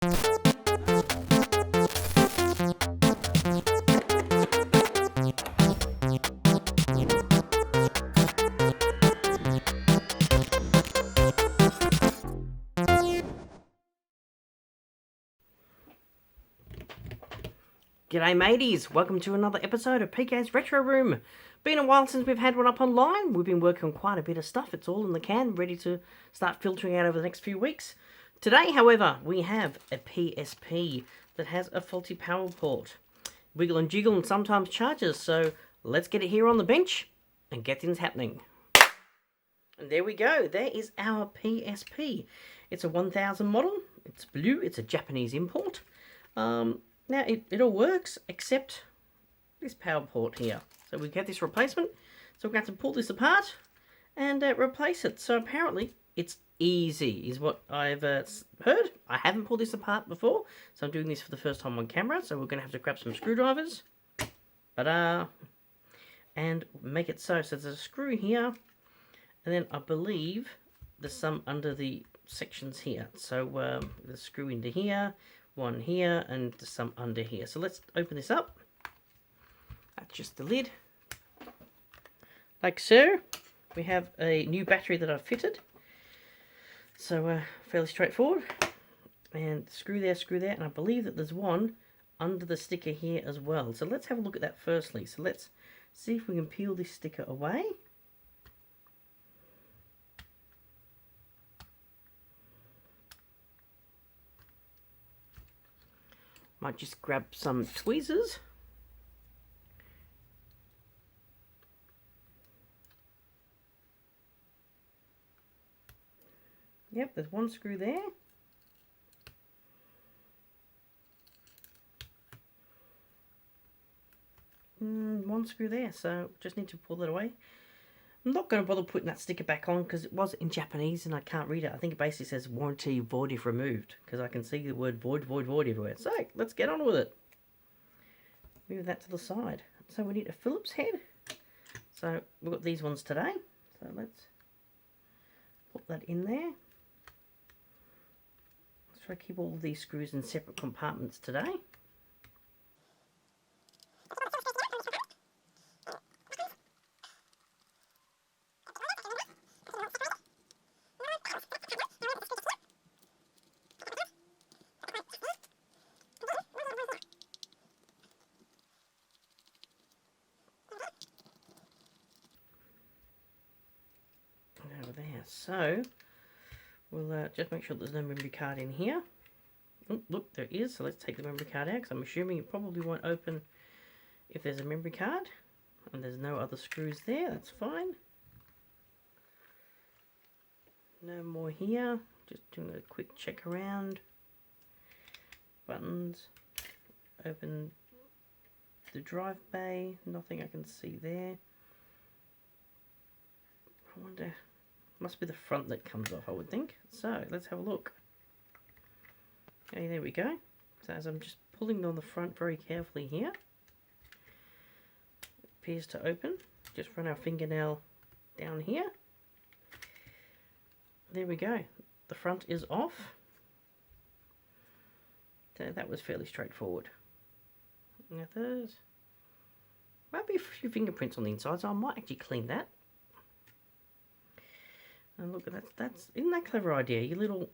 G'day mateys, welcome to another episode of PK's Retro Room. Been a while since we've had one up online. We've been working on quite a bit of stuff. It's all in the can, ready to start filtering out over the next few weeks. Today, however, we have a PSP that has a faulty power port. Wiggle and jiggle and sometimes charges, so let's get it here on the bench and get things happening. And there we go, there is our PSP. It's a 1000 model, it's blue, it's a Japanese import. Now, it all works, except this power port here. So we get this replacement, so we're going to have to pull this apart and replace it. So apparently, it's easy, is what I've heard. I haven't pulled this apart before, so I'm doing this for the first time on camera, so we're going to have to grab some screwdrivers. And make it so. So there's a screw here, and then I believe there's some under the sections here. So the screw into here, one here, and some under here. So let's open this up. That's just the lid. Like so. We have a new battery that I've fitted. So fairly straightforward. And screw there, and I believe that there's one under the sticker here as well. So let's have a look at that firstly. So let's see if we can peel this sticker away. Might just grab some tweezers. Yep, there's one screw there. One screw there, so just need to pull that away. I'm not going to bother putting that sticker back on because it was in Japanese and I can't read it. I think it basically says warranty void if removed, because I can see the word void everywhere. So let's get on with it. Move that to the side. So we need a Phillips head. So we've got these ones today. So let's put that in there. Let's try to keep all of these screws in separate compartments today. Over there. So we'll just make sure there's no memory card in here. Oh, look, there is. So let's take the memory card out, because I'm assuming it probably won't open if there's a memory card. And there's no other screws there. That's fine. No more here. Just doing a quick check around. Buttons. Open the drive bay. Nothing I can see there. I wonder, must be the front that comes off, I would think. So let's have a look. Okay, there we go. So as I'm just pulling on the front very carefully here, it appears to open. Just run our fingernail down here. There we go. The front is off. So that was fairly straightforward. Now there's might be a few fingerprints on the inside, so I might actually clean that. And look at that, isn't that a clever idea? Your little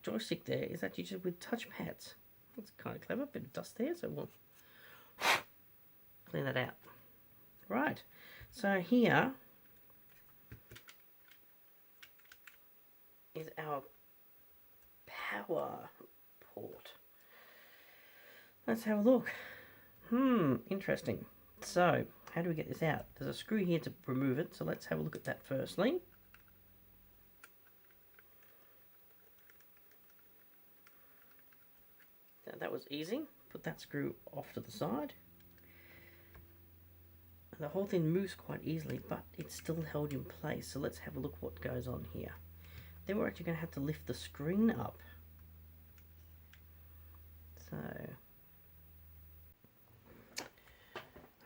joystick there is actually just with touch pads. That's kind of clever, bit of dust there, so we'll clean that out. Right, so here is our power port. Let's have a look. Interesting. So, how do we get this out? There's a screw here to remove it, so let's have a look at that firstly. That was easy. Put that screw off to the side. The whole thing moves quite easily, but it's still held in place. So let's have a look what goes on here. Then we're actually going to have to lift the screen up. So,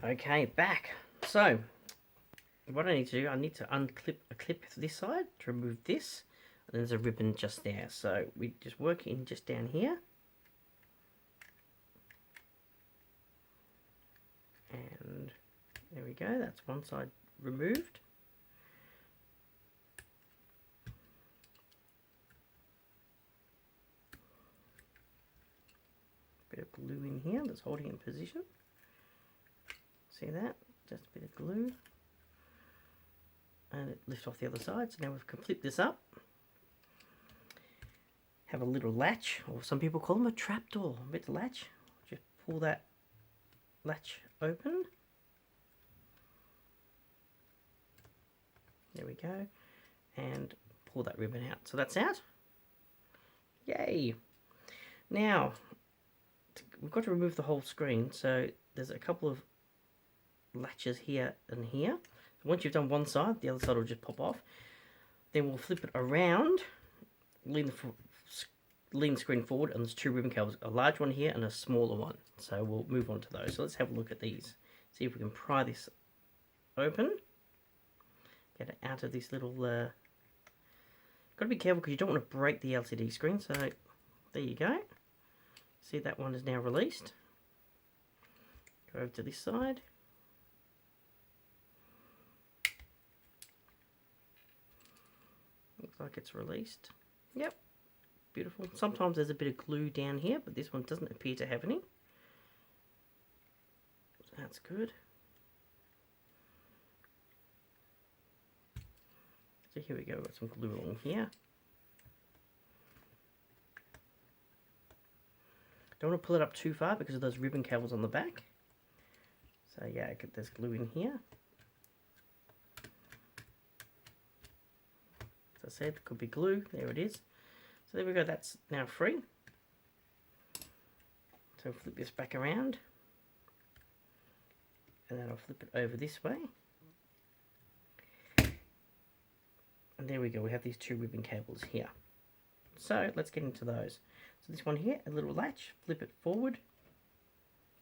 okay, back. So, what I need to do, I need to unclip a clip this side to remove this. And there's a ribbon just there. So we just work in just down here. And there we go, that's one side removed. Bit of glue in here that's holding it in position. See that? Just a bit of glue. And it lifts off the other side. So now we can flip this up. Have a little latch, or some people call them a trapdoor. A bit of latch. Just pull that latch open. There we go. And pull that ribbon out. So that's out. Yay! Now, we've got to remove the whole screen. So there's a couple of latches here and here. Once you've done one side, the other side will just pop off. Then we'll flip it around, lean the screen forward, and there's two ribbon cables, a large one here and a smaller one. So we'll move on to those. So let's have a look at these. See if we can pry this open. Get it out of this little... Got to be careful because you don't want to break the LCD screen. So there you go. See, that one is now released. Go over to this side. Looks like it's released. Yep. Beautiful. Sometimes there's a bit of glue down here, but this one doesn't appear to have any. So that's good. So here we go, got some glue along here. Don't want to pull it up too far because of those ribbon cables on the back. So yeah, there's glue in here. As I said, could be glue. There it is. So there we go, that's now free. So flip this back around. And then I'll flip it over this way. And there we go, we have these two ribbon cables here. So let's get into those. So this one here, a little latch, flip it forward,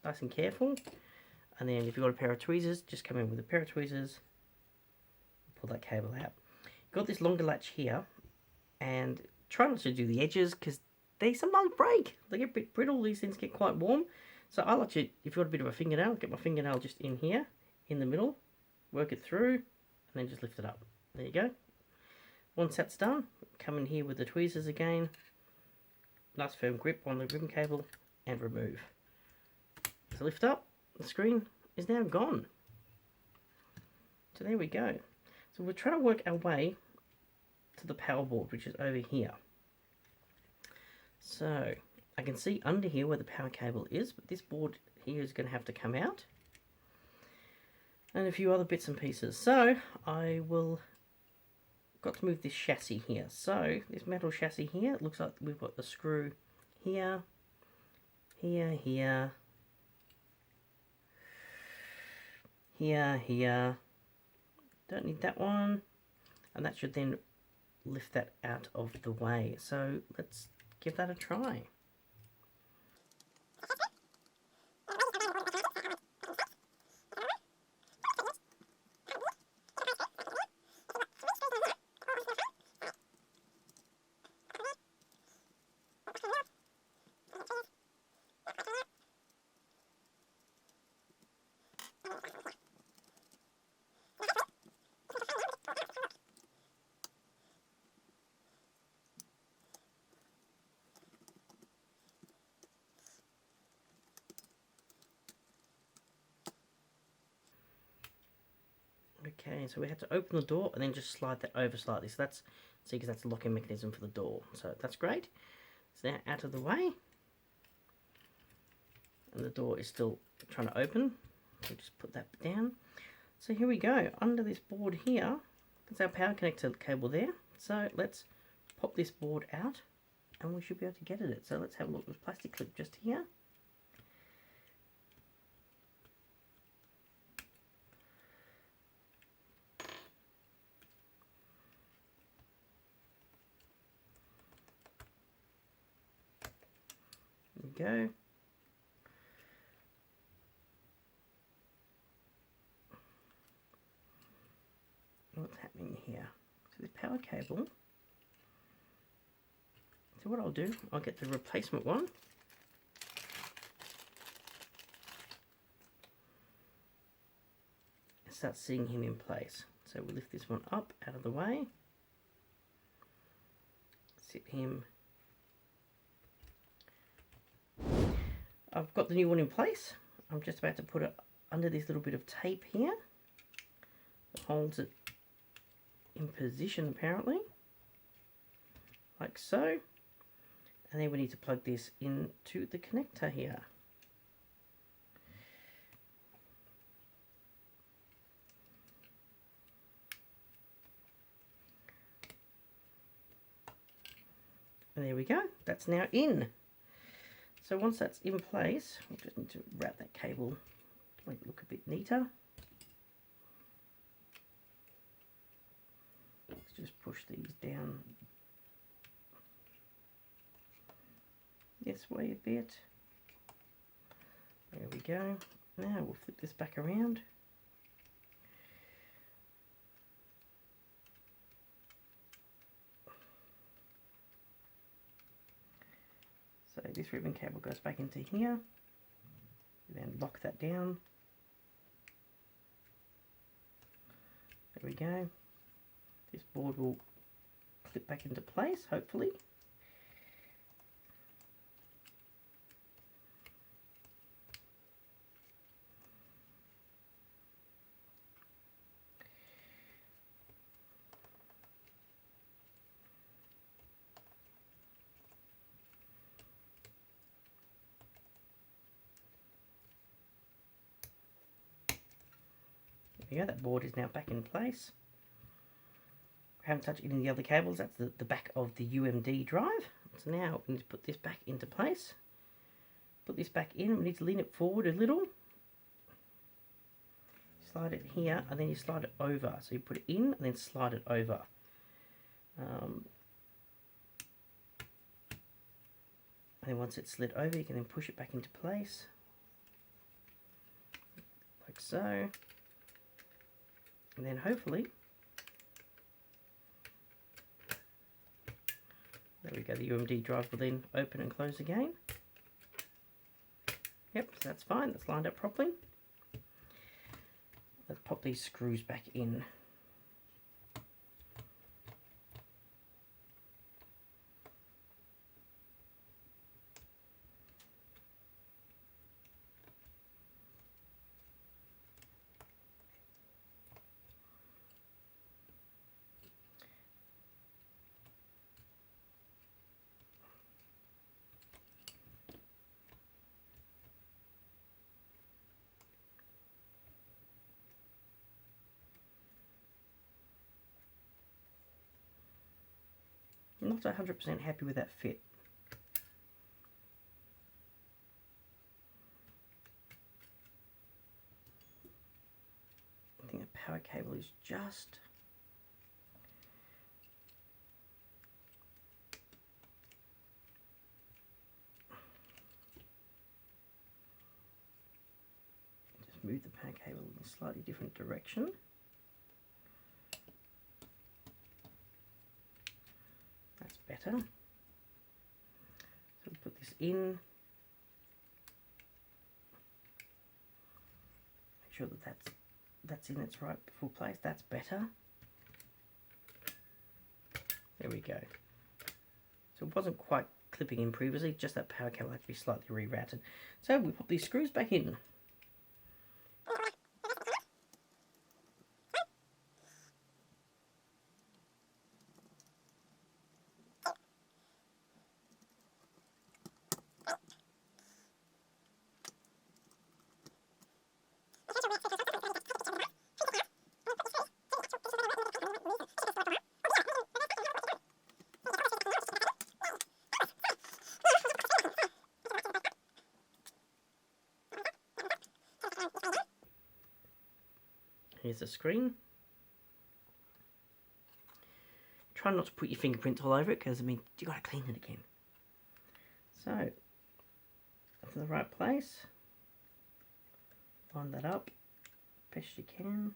nice and careful. And then if you've got a pair of tweezers, just come in with a pair of tweezers, pull that cable out. You've got this longer latch here, and try not to do the edges because they sometimes break. They get a bit brittle, these things get quite warm. So I like to, if you've got a bit of a fingernail, get my fingernail just in here, in the middle, work it through, and then just lift it up. There you go. Once that's done, come in here with the tweezers again, nice firm grip on the ribbon cable, and remove. So lift up, the screen is now gone. So there we go. So we're trying to work our way to the power board, which is over here. So I can see under here where the power cable is, but this board here is going to have to come out. And a few other bits and pieces. So I will... got to move this chassis here. So this metal chassis here, it looks like we've got the screw here, here, here, here. Don't need that one. And that should then lift that out of the way. So let's give that a try. Okay, so we have to open the door and then just slide that over slightly. So that's, see, because that's the locking mechanism for the door. So that's great. It's now out of the way. And the door is still trying to open. So just put that down. So here we go. Under this board here, that's our power connector cable there. So let's pop this board out and we should be able to get at it. So let's have a look. There's a plastic clip just here. Go. What's happening here? So this power cable So what I'll do, I'll get the replacement one. And start seeing him in place. So we'll lift this one up out of the way. Sit him. I've got the new one in place. I'm just about to put it under this little bit of tape here. It holds it in position apparently. Like so. And then we need to plug this into the connector here. And there we go, that's now in. So once that's in place, we'll just need to wrap that cable to make it look a bit neater. Let's just push these down this way a bit. There we go. Now we'll flip this back around. So this ribbon cable goes back into here, then lock that down. There we go. This board will clip back into place, hopefully. Yeah, that board is now back in place. I haven't touched any of the other cables. That's the back of the UMD drive. So now we need to put this back into place. Put this back in. We need to lean it forward a little. Slide it here, and then you slide it over. So you put it in, and then slide it over. And then once it's slid over, you can then push it back into place. Like so. And then hopefully, there we go, the UMD drive will then open and close again. Yep, so that's fine, that's lined up properly. Let's pop these screws back in. I'm not 100% happy with that fit. I think the power cable is just move the power cable in a slightly different direction. That's better. So we'll put this in. Make sure that that's in its right full place. That's better. There we go. So it wasn't quite clipping in previously, just that power cable had to be slightly rerouted. So we put these screws back in. Here's the screen. Try not to put your fingerprints all over it, because I mean, you got to clean it again. So, to the right place. Line that up best you can.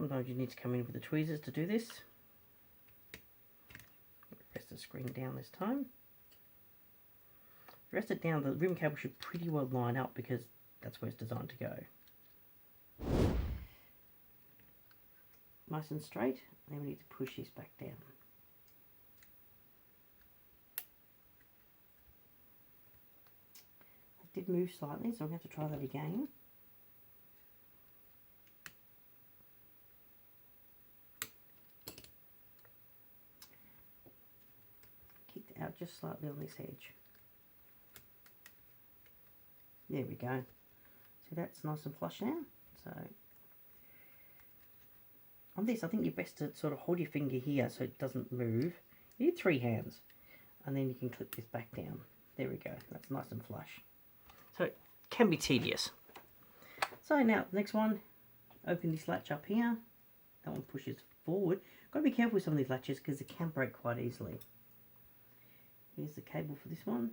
Sometimes you need to come in with the tweezers to do this. Rest the screen down this time. Rest it down, the ribbon cable should pretty well line up because that's where it's designed to go. Nice and straight, and then we need to push this back down. It did move slightly, so I'm going to have to try that again. Kicked it out just slightly on this edge. There we go. So that's nice and flush now. So on this, I think you're best to sort of hold your finger here so it doesn't move. You need 3 hands, and then you can clip this back down. There we go. That's nice and flush. So it can be tedious. So now, next one, open this latch up here. That one pushes forward. Got to be careful with some of these latches because it can break quite easily. Here's the cable for this one.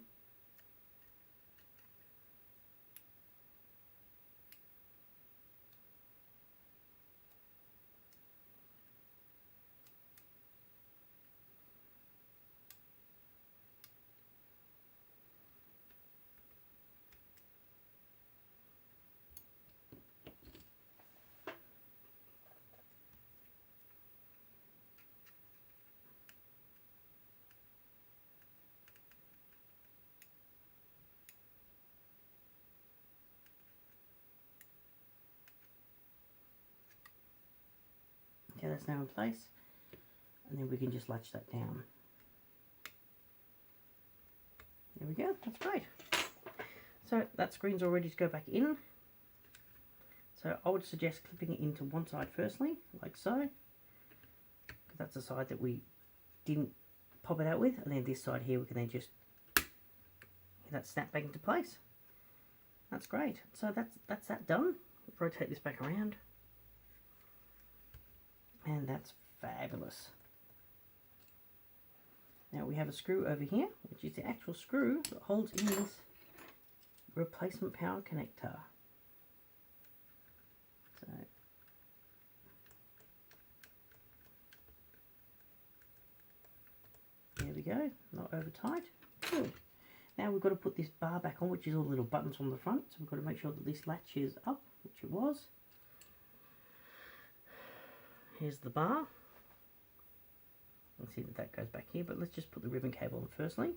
Okay, that's now in place, and then we can just latch that down. There we go, that's great. So that screen's all ready to go back in. So I would suggest clipping it into one side firstly, like so, because that's the side that we didn't pop it out with, and then this side here we can then just get that snap back into place. That's great. So that's that done. Rotate this back around. And that's fabulous. Now we have a screw over here, which is the actual screw that holds in this replacement power connector. So there we go, not over tight. Good. Now we've got to put this bar back on, which is all the little buttons on the front. So we've got to make sure that this latch is up, which it was. Here's the bar. Let's see that that goes back here, but let's just put the ribbon cable on firstly.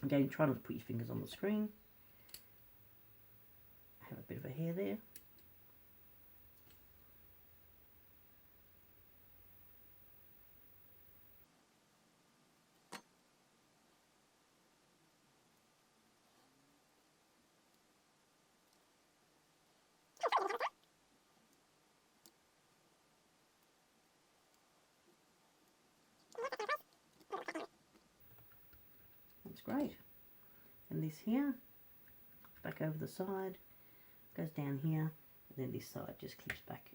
Again, try not to put your fingers on the screen. Have a bit of a hair there. That's great. And this here, back over the side, goes down here, and then this side just clips back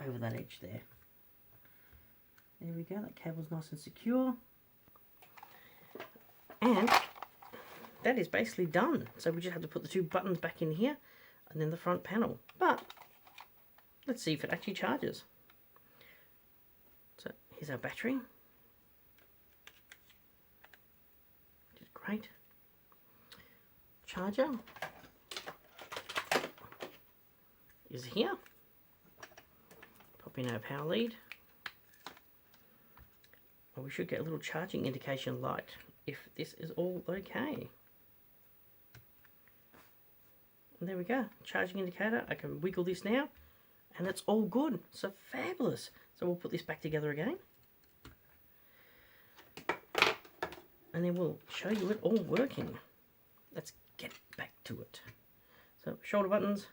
over that edge there. There we go, that cable's nice and secure. And that is basically done. So we just have to put the 2 buttons back in here, and then the front panel. But let's see if it actually charges. So here's our battery. Right. Charger is here. Pop in our power lead. Well, we should get a little charging indication light if this is all okay. And there we go, charging indicator. I can wiggle this now and it's all good. So fabulous. So we'll put this back together again. And then we'll show you it all working. Let's get back to it. So shoulder buttons.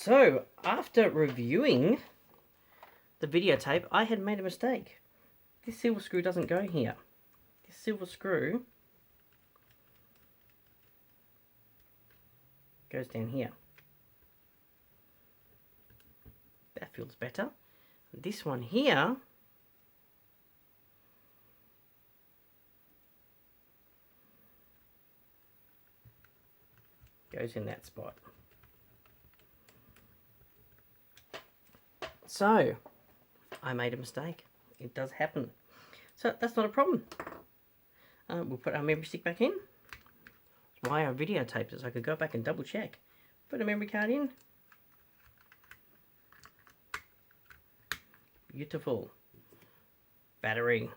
So, after reviewing the videotape, I had made a mistake. This silver screw doesn't go here. This silver screw goes down here. That feels better. This one here goes in that spot. So, I made a mistake. It does happen. So, that's not a problem. We'll put our memory stick back in. That's why I videotaped it, so I could go back and double check. Put a memory card in. Beautiful. Battery.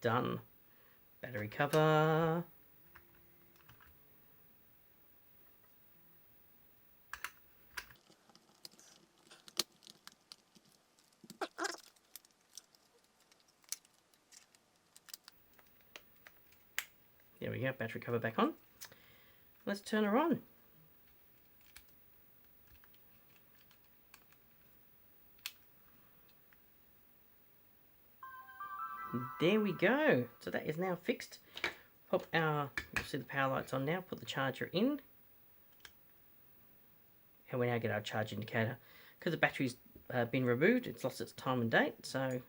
Done. Battery cover. There we go, battery cover back on. Let's turn her on. There we go. So that is now fixed. Pop our, you'll see the power lights on now. Put the charger in. And we now get our charge indicator. Because the battery's been removed, it's lost its time and date. So,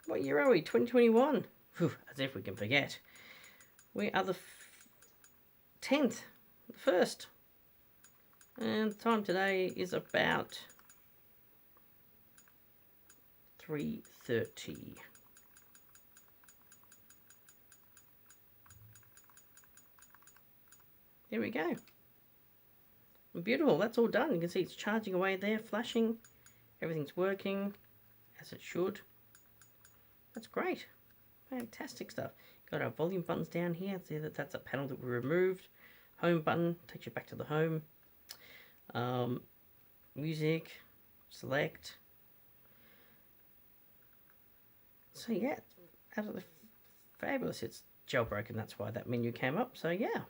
what year are we? 2021. Whew, as if we can forget. We are the 10th, the 1st. And the time today is about 3:30. There we go. Beautiful, that's all done. You can see it's charging away there, flashing. Everything's working as it should. That's great. Fantastic stuff. Got our volume buttons down here. See that that's a panel that we removed. Home button takes you back to the home. Music, select. So yeah, absolutely fabulous. It's jailbroken, that's why that menu came up. So yeah,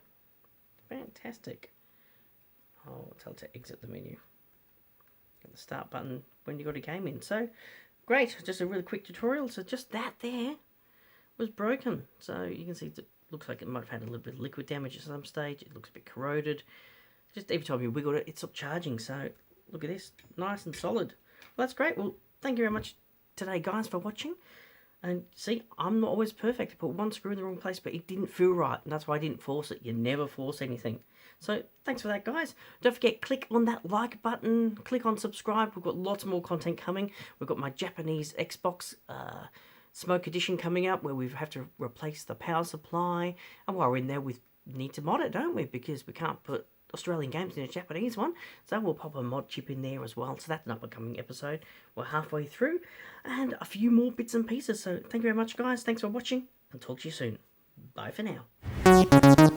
fantastic. I'll tell it to exit the menu. Get the start button when you got a game in. So great, just a really quick tutorial. So just that there was broken. So you can see it looks like it might have had a little bit of liquid damage at some stage. It looks a bit corroded. Just every time you wiggled it, it stopped charging. So look at this, nice and solid. Well, that's great. Well, thank you very much today, guys, for watching. And see, I'm not always perfect. I put one screw in the wrong place, but it didn't feel right. And that's why I didn't force it. You never force anything. So thanks for that, guys. Don't forget, click on that like button. Click on subscribe. We've got lots more content coming. We've got my Japanese Xbox Smoke Edition coming up, where we have to replace the power supply. And while we're in there, we need to mod it, don't we? Because we can't put Australian games in a Japanese one, so we'll pop a mod chip in there as well. So that's an up-and-coming episode. We're halfway through, and a few more bits and pieces. So thank you very much, guys. Thanks for watching, and talk to you soon. Bye for now.